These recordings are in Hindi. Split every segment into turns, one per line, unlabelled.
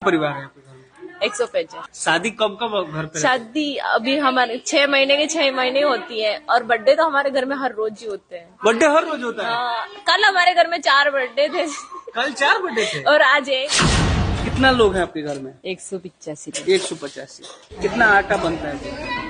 परिवार है आपके घर में?
150।
शादी कब कब घर पे?
शादी अभी हमारे 6 महीने के 6 महीने होती है और बर्थडे तो हमारे घर में हर रोज ही होते हैं।
बर्थडे हर रोज होता है?
हाँ, कल हमारे घर में 4 बर्थडे थे।
कल 4 बर्थडे थे
और आज एक।
कितना लोग हैं आपके घर में?
185।
185। कितना आटा बनता है?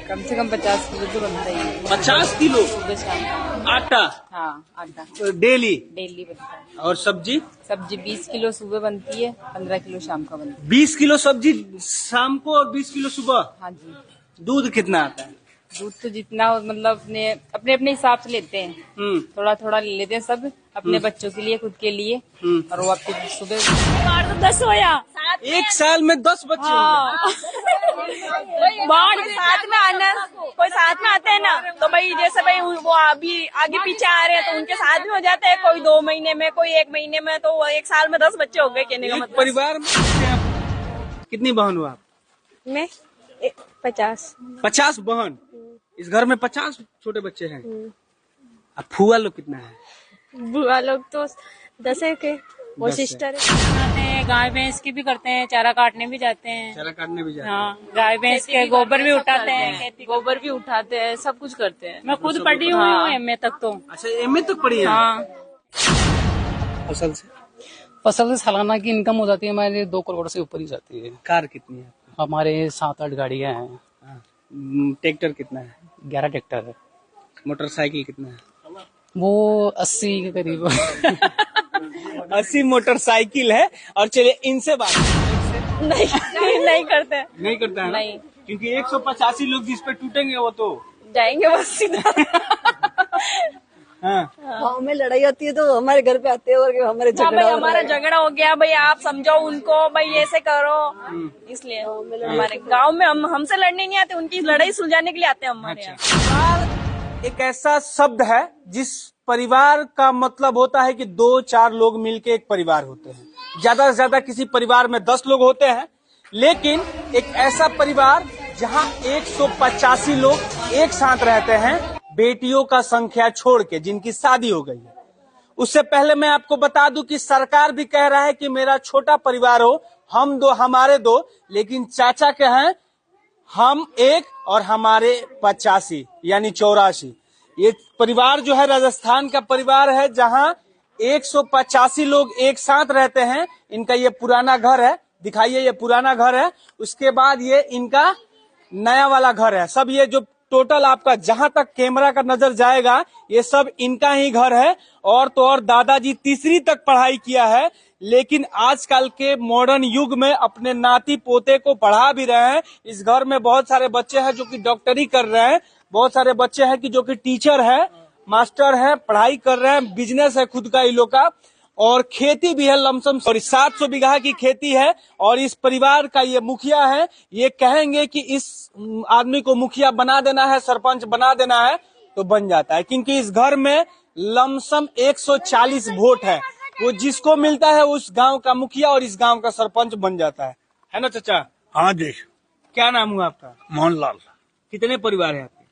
कम से कम 50 किलो तो बनता ही है।
50 किलो
सुबह शाम
आटा?
हाँ, आटा
डेली
बनता है।
और सब्जी?
सब्जी 20 किलो सुबह बनती है, 15 किलो शाम का बनता है।
20 किलो सब्जी शाम को और 20 किलो सुबह?
हाँ जी।
दूध कितना आता है?
दूध तो जितना मतलब अपने अपने हिसाब से लेते हैं। थोड़ा थोड़ा ले लेते हैं सब, अपने बच्चों के लिए, खुद के लिए। और वो आपके सुबह तो 10 होया।
एक साल में 10 बच्चे?
हाँ। बाढ़ साथ में आना, कोई साथ में आते हैं ना तो भाई जैसे भाई वो अभी आगे पीछे आ रहे हैं तो उनके साथ में हो जाते हैं। कोई 2 महीने में, कोई 1 महीने में, तो 1 साल में 10 बच्चे हो गए कहने का मतलब।
परिवार में कितनी बहन हो आप?
मैं 50।
50 बहन? इस घर में 50 छोटे बच्चे हैं। अब फुआ लोग कितना है?
बुआ लोग तो 10 है के, वो
10 है।
सिस्टर है। गाय भैंस की भी करते हैं, चारा काटने भी जाते हैं।
चारा काटने भी जाते हैं?
हाँ, गाय भैंस के गोबर भी उठाते हैं, गोबर भी उठाते हैं, सब कुछ करते हैं। मैं खुद पढ़ी हुई हूँ MA तक तो।
अच्छा, MA तक पढ़ी है?
हाँ।
फसल से
सालाना की इनकम हो जाती है हमारे 2 करोड़ से ऊपर ही जाती है।
कार कितनी है?
हमारे 7-8 गाड़ियां हैं।
ट्रैक्टर कितना है?
11 ट्रैक्टर है।
मोटरसाइकिल कितना है?
वो 80 के करीब।
80 मोटरसाइकिल है। और चलिए इनसे बात
नहीं करते हैं।
नहीं करता है?
नहीं,
क्योंकि 185 लोग जिस पे टूटेंगे वो तो
जाएंगे बस सीधा।
हाँ।
गाँव में लड़ाई होती है तो हमारे घर पे आते हैं और हमारे झगड़ा
हमारा झगड़ा हो गया भाई, आप समझाओ उनको भाई ऐसे करो। इसलिए हमारे गांव में हमसे लड़ने नहीं आते, उनकी लड़ाई सुलझाने के लिए आते हैं हमारे यहाँ।
परिवार एक ऐसा शब्द है जिस परिवार का मतलब होता है कि 2-4 लोग मिलके एक परिवार होते हैं। ज्यादा से ज्यादा किसी परिवार में 10 लोग होते हैं, लेकिन एक ऐसा परिवार जहां 185 लोग एक साथ रहते हैं, बेटियों का संख्या छोड़ के, जिनकी शादी हो गई है। उससे पहले मैं आपको बता दूं कि सरकार भी कह रहा है कि मेरा छोटा परिवार हो, हम 2 हमारे 2, लेकिन चाचा के हैं हम 1 और हमारे 85 यानी 84। ये परिवार जो है राजस्थान का परिवार है जहां 185 लोग एक साथ रहते हैं। इनका ये पुराना घर है, दिखाइए, ये पुराना घर है। उसके बाद ये इनका नया वाला घर है। सब ये जो टोटल आपका जहां तक कैमरा का नजर जाएगा ये सब इनका ही घर है। और तो और दादाजी 3री तक पढ़ाई किया है, लेकिन आजकल के मॉडर्न युग में अपने नाती पोते को पढ़ा भी रहे हैं। इस घर में बहुत सारे बच्चे हैं जो कि डॉक्टरी कर रहे हैं, बहुत सारे बच्चे हैं कि जो कि टीचर है, मास्टर है, पढ़ाई कर रहे हैं, बिजनेस है खुद का इन लोग का, और खेती भी है लमसम 700 बीघा की खेती है। और इस परिवार का ये मुखिया है। ये कहेंगे कि इस आदमी को मुखिया बना देना है, सरपंच बना देना है, तो बन जाता है, क्योंकि इस घर में लमसम 140 वोट है। वो जिसको मिलता है उस गांव का मुखिया और इस गांव का सरपंच बन जाता है ना चाचा?
हाँ जी।
क्या नाम हुआ आपका?
मोहनलाल।
कितने परिवार है आपके?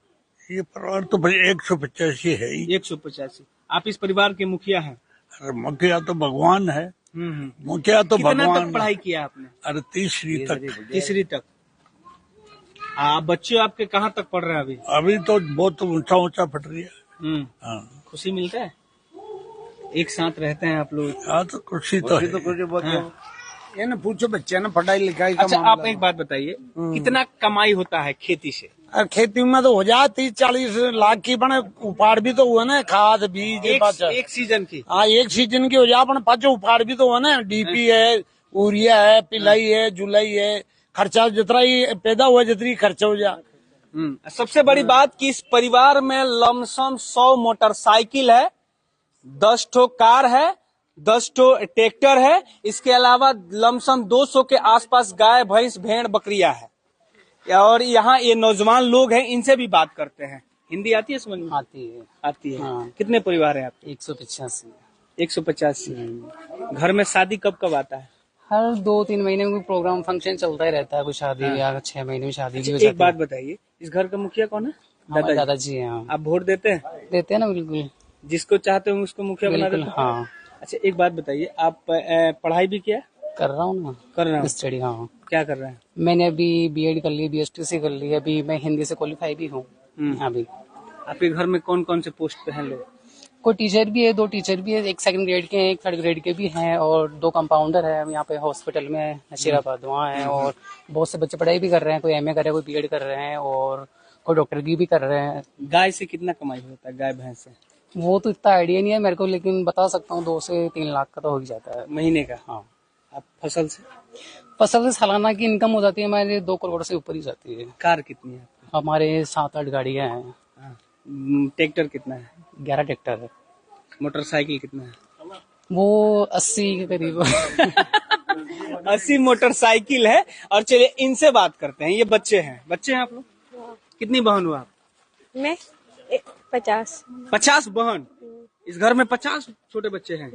ये परिवार तो भाई 185 है ही।
185। आप इस परिवार के मुखिया हैं?
अरे मुखिया तो भगवान है। मुखिया तो
कितना
भगवान
तक पढ़ाई किया आपने?
अरे 3री तक।
3री तक। बच्चे आपके कहाँ तक पढ़ रहे हैं अभी?
अभी तो बहुत ऊंचा ऊंचा पढ़ रही है। हाँ।
खुशी मिलता है? एक साथ रहते हैं आप लोग?
हाँ, तो खुशी तो है।
ये ना पूछो बच्चे ना पढ़ाई लिखाई का।
अच्छा, आप एक बात बताइए, कितना कमाई होता है खेती से?
खेती में तो हो जाए 30-40 लाख की, बने उपाड़ भी तो हुआ ना, खाद बीज
एक सीजन की।
हाँ, एक सीजन की हो जाए, अपन पाँच उपाड़ भी तो हुआ ना। DP है, यूरिया है, पिलाई है, जुलाई है, खर्चा जितना ही पैदा हुआ जितनी खर्चा हो जाए।
सबसे बड़ी बात कि इस परिवार में लमसम 100 मोटरसाइकिल है, 10 ठो कार है, 10 ठो ट्रैक्टर है। इसके अलावा लमसम 200 के आसपास गाय, भैंस, भेड़, बकरियां है। और यहाँ ये नौजवान लोग हैं, इनसे भी बात करते हैं। हिंदी आती है समझ में? आती है।
हाँ।
कितने परिवार है आपके?
185।
185। घर में शादी कब कब आता है?
हर 2-3 महीने में कोई प्रोग्राम फंक्शन चलता ही रहता है, कोई शादी या 6 महीने में शादी भी हो जाती है।
एक बात बताइए, इस घर का मुखिया कौन है?
दादाजी हैं।
आप वोट देते हैं?
देते हैं ना, बिल्कुल।
जिसको चाहते हो उसको मुखिया बना देते हैं?
हाँ।
अच्छा, एक बात बताइए, आप पढ़ाई भी किया?
कर रहा हूँ ना,
कर रहे हो?
स्टडी। हाँ,
क्या कर रहे हैं?
मैंने अभी बीएड कर ली, बीएसटीसी कर ली, अभी मैं हिंदी से क्वालिफाई भी हूँ। अभी
आपके घर में कौन कौन से पोस्ट पे हैं लोग?
कोई टीचर भी है, 2 टीचर भी है, एक 2nd ग्रेड के हैं, एक 3rd ग्रेड के भी हैं, और 2 कंपाउंडर है यहाँ पे हॉस्पिटल में, नशीराबाद वहाँ है। और बहुत से बच्चे पढ़ाई भी कर रहे हैं, कोई एमए कर रहे हैं, कोई बीएड कर रहे हैं, और कोई डॉक्टर की भी कर रहे हैं।
गाय से कितना कमाई होता है, गाय भैंस से
वो तो इतना आइडिया नहीं है मेरे को, लेकिन बता सकता हूँ 2 से 3 लाख का तो हो ही जाता है।
महीने का?
हाँ,
आप फसल से?
फसल से सालाना की इनकम हो जाती है हमारे 2 करोड़ से ऊपर ही जाती है।
कार कितनी है आपकी?
हमारे 7-8 गाड़ियां हैं।
हाँ। ट्रैक्टर कितना है?
11 ट्रैक्टर है।
मोटरसाइकिल कितना है?
वो 80 के करीब।
80 मोटरसाइकिल है। और चलिए इनसे बात करते हैं, ये बच्चे हैं आप लोग? कितनी बहन हो आप?
मैं 50।
50 बहन? इस घर में 50 छोटे बच्चे हैं?